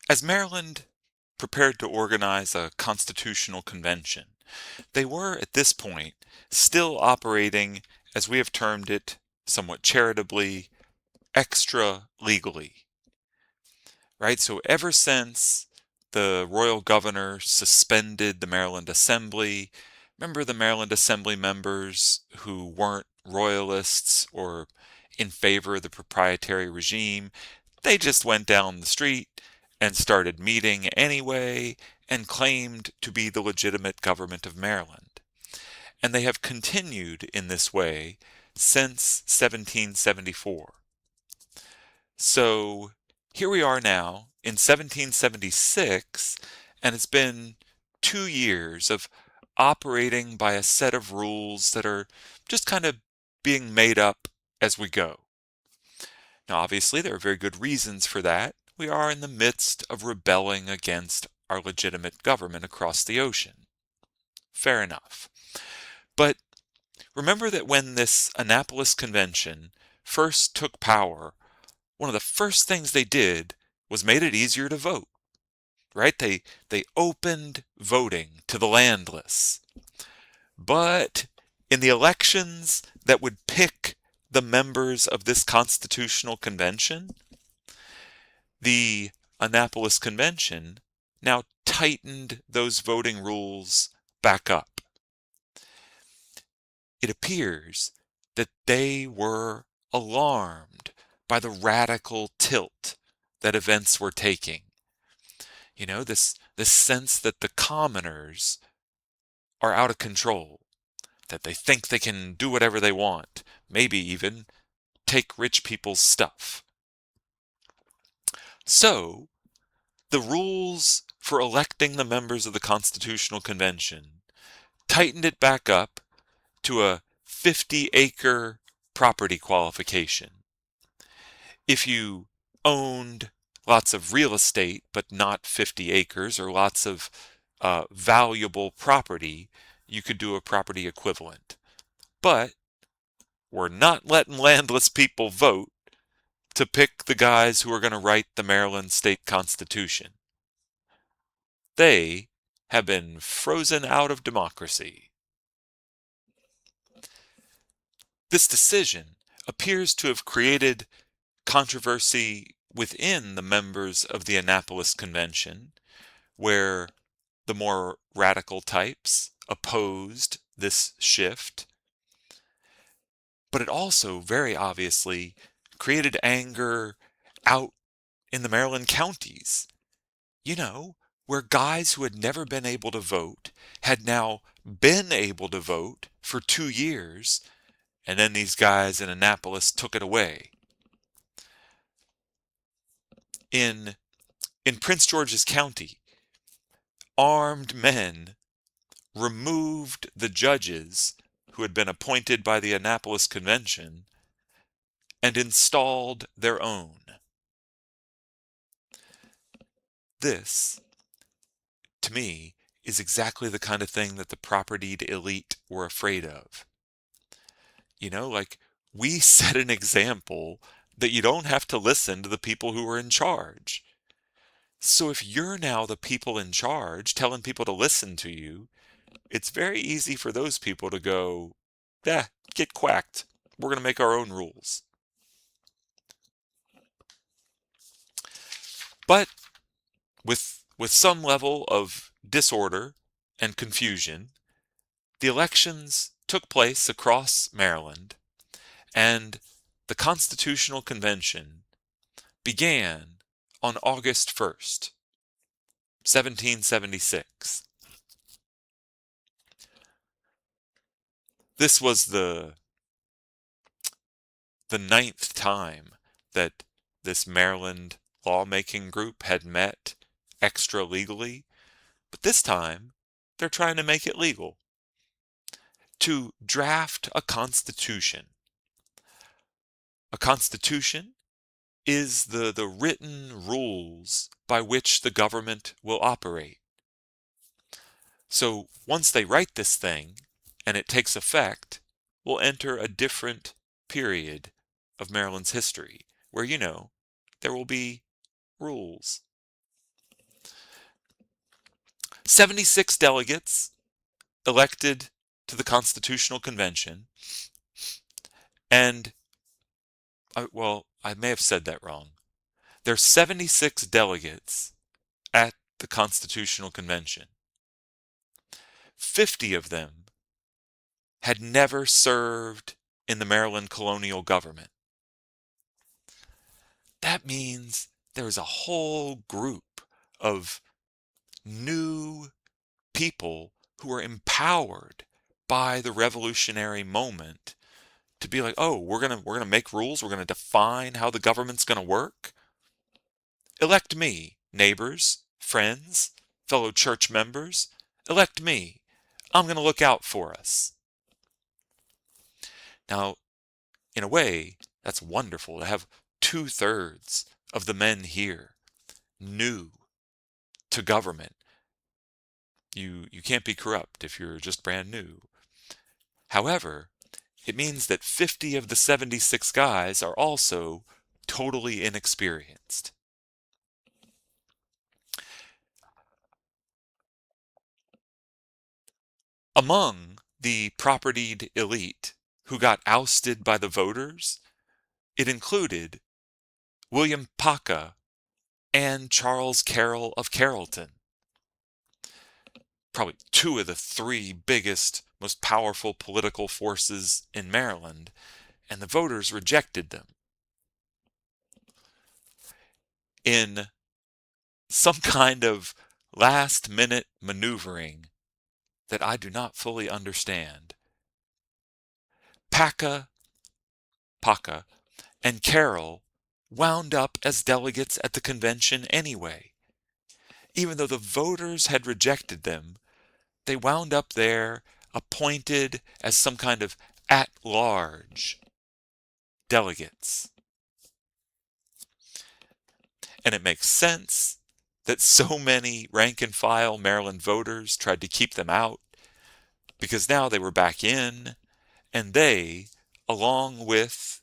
As Maryland prepared to organize a constitutional convention, they were, at this point, still operating, as we have termed it, somewhat charitably, extra legally, right? So ever since the royal governor suspended the Maryland Assembly, remember the Maryland Assembly members who weren't royalists or in favor of the proprietary regime, they just went down the street and started meeting anyway and claimed to be the legitimate government of Maryland. And they have continued in this way since 1774. So here we are now in 1776, and it's been 2 years of operating by a set of rules that are just kind of being made up as we go. Now, obviously, there are very good reasons for that. We are in the midst of rebelling against our legitimate government across the ocean. Fair enough. But remember that when this Annapolis Convention first took power, one of the first things they did was made it easier to vote, right? They opened voting to the landless. But in the elections that would pick the members of this constitutional convention, the Annapolis Convention now tightened those voting rules back up. It appears that they were alarmed by the radical tilt that events were taking. You know, this sense that the commoners are out of control, that they think they can do whatever they want, maybe even take rich people's stuff. So, the rules for electing the members of the Constitutional Convention tightened it back up to a 50-acre property qualification. If you owned lots of real estate, but not 50 acres, or lots of valuable property, you could do a property equivalent. But we're not letting landless people vote to pick the guys who are going to write the Maryland state constitution. They have been frozen out of democracy. This decision appears to have created controversy within the members of the Annapolis Convention, where the more radical types opposed this shift. But it also very obviously created anger out in the Maryland counties, you know, where guys who had never been able to vote had now been able to vote for 2 years, and then these guys in Annapolis took it away. In Prince George's County, armed men removed the judges who had been appointed by the Annapolis Convention and installed their own. This, to me, is exactly the kind of thing that the propertied elite were afraid of. You know, like, we set an example that you don't have to listen to the people who are in charge. So if you're now the people in charge telling people to listen to you, it's very easy for those people to go, get quacked. We're going to make our own rules. But with some level of disorder and confusion, the elections took place across Maryland, and the Constitutional Convention began on August 1st, 1776. This was the ninth time that this Maryland lawmaking group had met extra legally, but this time they're trying to make it legal. To draft a constitution. A constitution is the written rules by which the government will operate. So once they write this thing and it takes effect, we'll enter a different period of Maryland's history where, there will be rules. 76 delegates elected to the Constitutional Convention, and, well, I may have said that wrong. There's 76 delegates at the Constitutional Convention. 50 of them had never served in the Maryland colonial government. That means there's a whole group of new people who are empowered by the revolutionary moment to be like, oh, we're gonna make rules, we're gonna define how the government's gonna work. Elect me, neighbors, friends, fellow church members. Elect me. I'm gonna look out for us. Now, in a way, that's wonderful to have 2/3 of the men here new to government. You can't be corrupt if you're just brand new. However, it means that 50 of the 76 guys are also totally inexperienced. Among the propertied elite who got ousted by the voters, it included William Paca and Charles Carroll of Carrollton, probably two of the three biggest, most powerful political forces in Maryland, and the voters rejected them. In some kind of last-minute maneuvering that I do not fully understand, Paca, and Carroll wound up as delegates at the convention anyway. Even though the voters had rejected them, they wound up there appointed as some kind of at-large delegates. And it makes sense that so many rank-and-file Maryland voters tried to keep them out, because now they were back in, and they, along with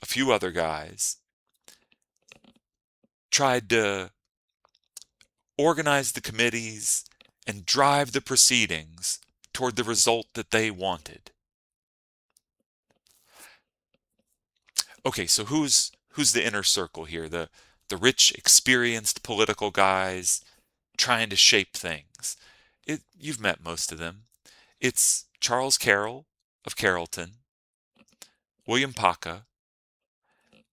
a few other guys, tried to organize the committees and drive the proceedings toward the result that they wanted. Okay, so who's the inner circle here? The rich, experienced political guys trying to shape things. You've met most of them. It's Charles Carroll of Carrollton, William Paca,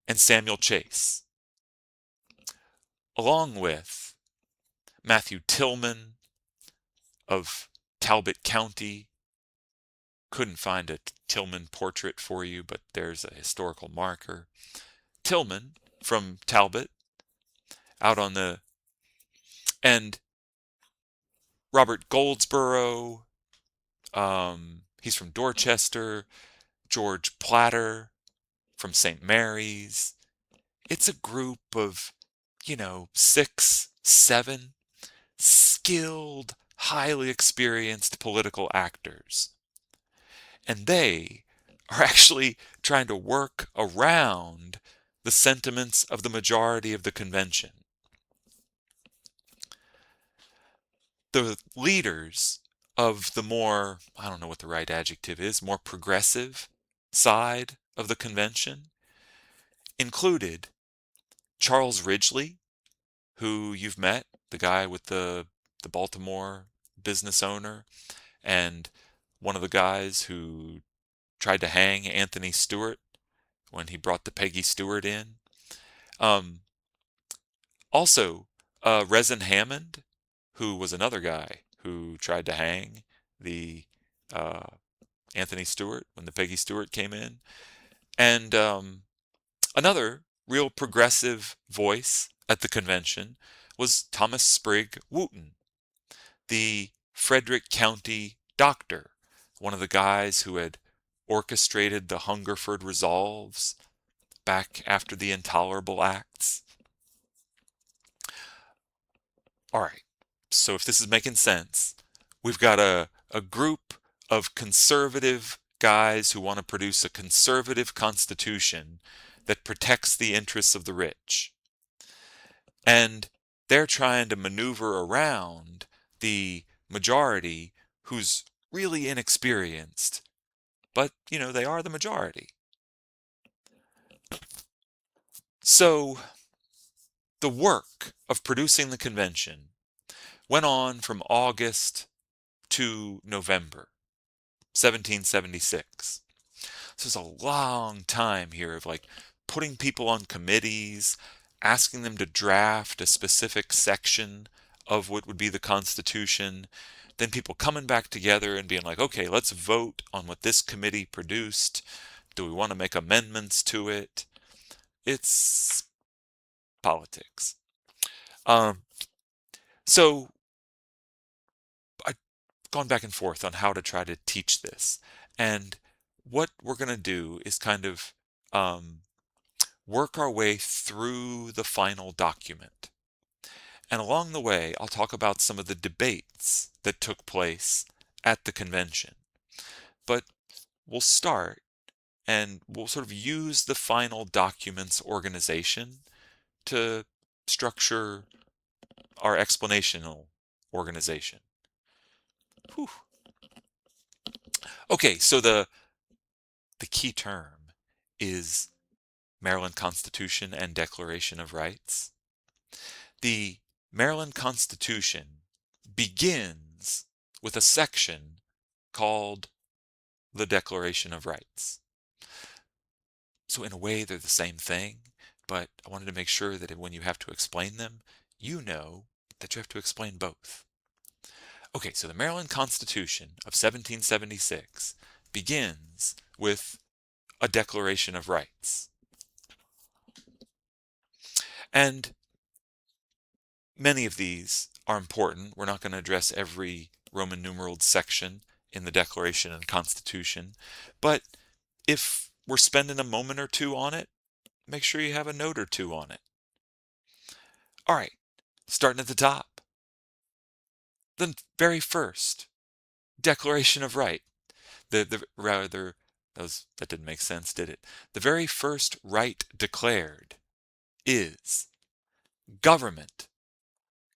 and Samuel Chase, along with Matthew Tillman of Talbot County. Couldn't find a Tillman portrait for you, but there's a historical marker. Tillman from Talbot, out on the, and Robert Goldsboro, he's from Dorchester, George Platter from St. Mary's. It's a group of, 6, 7 skilled, highly experienced political actors. And they are actually trying to work around the sentiments of the majority of the convention. The leaders of the more, I don't know what the right adjective is, more progressive side of the convention included Charles Ridgely, who you've met, the guy with the Baltimore business owner, and one of the guys who tried to hang Anthony Stewart when he brought the Peggy Stewart in. Also, Rezin Hammond, who was another guy who tried to hang the Anthony Stewart when the Peggy Stewart came in. And another real progressive voice at the convention was Thomas Sprigg Wooten, the Frederick County doctor, one of the guys who had orchestrated the Hungerford Resolves back after the Intolerable Acts. All right, so if this is making sense, we've got a group of conservative guys who want to produce a conservative constitution that protects the interests of the rich. And they're trying to maneuver around the majority who's really inexperienced, but, they are the majority. So the work of producing the convention went on from August to November 1776. So it's a long time here of like putting people on committees, asking them to draft a specific section of what would be the Constitution, then people coming back together and being like, okay, let's vote on what this committee produced. Do we want to make amendments to it? It's politics. Um, so I've gone back and forth on how to try to teach this. And what we're going to do is kind of work our way through the final document. And along the way, I'll talk about some of the debates that took place at the convention. But we'll start and we'll sort of use the final document's organization to structure our explanational organization. Whew. Okay, so the key term is Maryland Constitution and Declaration of Rights. The Maryland Constitution begins with a section called the Declaration of Rights. So in a way, they're the same thing, but I wanted to make sure that when you have to explain them, you know that you have to explain both. Okay, so the Maryland Constitution of 1776 begins with a Declaration of Rights. And many of these are important. We're not going to address every Roman numeraled section in the Declaration and Constitution, but if we're spending a moment or two on it, make sure you have a note or two on it. All right, starting at the top. The very first Declaration of Right. That didn't make sense, did it? The very first right declared is government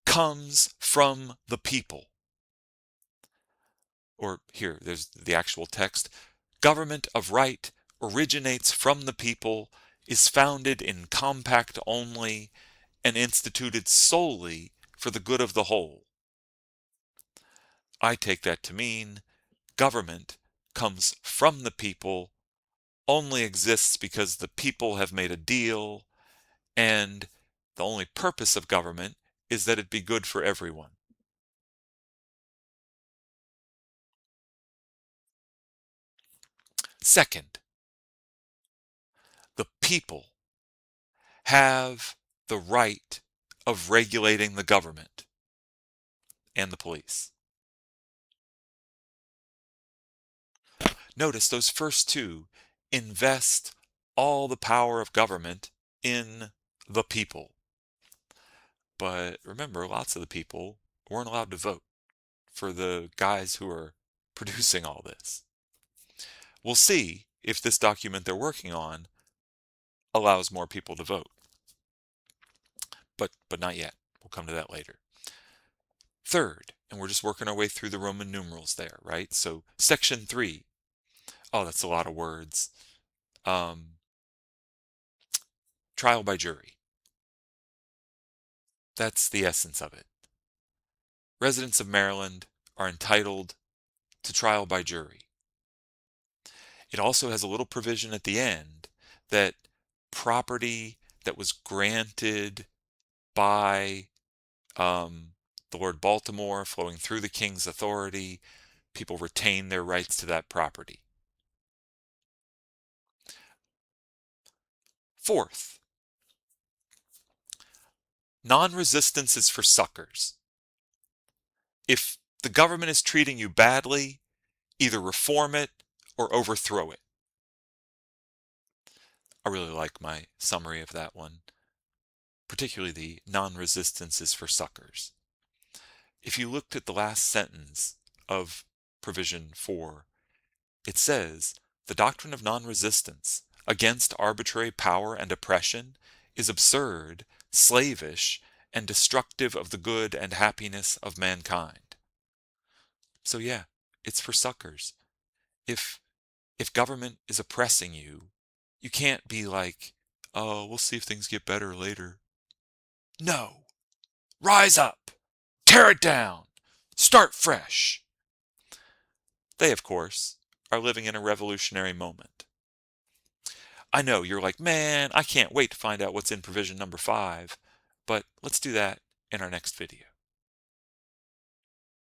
comes from the people. Or here, there's the actual text. Government of right originates from the people, is founded in compact only, and instituted solely for the good of the whole. I take that to mean government comes from the people, only exists because the people have made a deal, and the only purpose of government is that it be good for everyone. Second, the people have the right of regulating the government and the police. Notice those first two invest all the power of government in the people. But remember, lots of the people weren't allowed to vote for the guys who are producing all this. We'll see if this document they're working on allows more people to vote. But not yet. We'll come to that later. Third, and we're just working our way through the Roman numerals there, right? So section 3. Oh, that's a lot of words. Trial by jury. That's the essence of it. Residents of Maryland are entitled to trial by jury. It also has a little provision at the end that property that was granted by the Lord Baltimore flowing through the king's authority, people retain their rights to that property. Fourth, non-resistance is for suckers. If the government is treating you badly, either reform it or overthrow it. I really like my summary of that one, particularly the non-resistance is for suckers. If you looked at the last sentence of provision 4, it says, the doctrine of non-resistance against arbitrary power and oppression is absurd, slavish, and destructive of the good and happiness of mankind. So yeah, it's for suckers. If if government is oppressing you, you can't be like, "Oh, we'll see if things get better later." No. Rise up. Tear it down. Start fresh. They, of course, are living in a revolutionary moment. I know you're like, man, I can't wait to find out what's in provision number 5, but let's do that in our next video.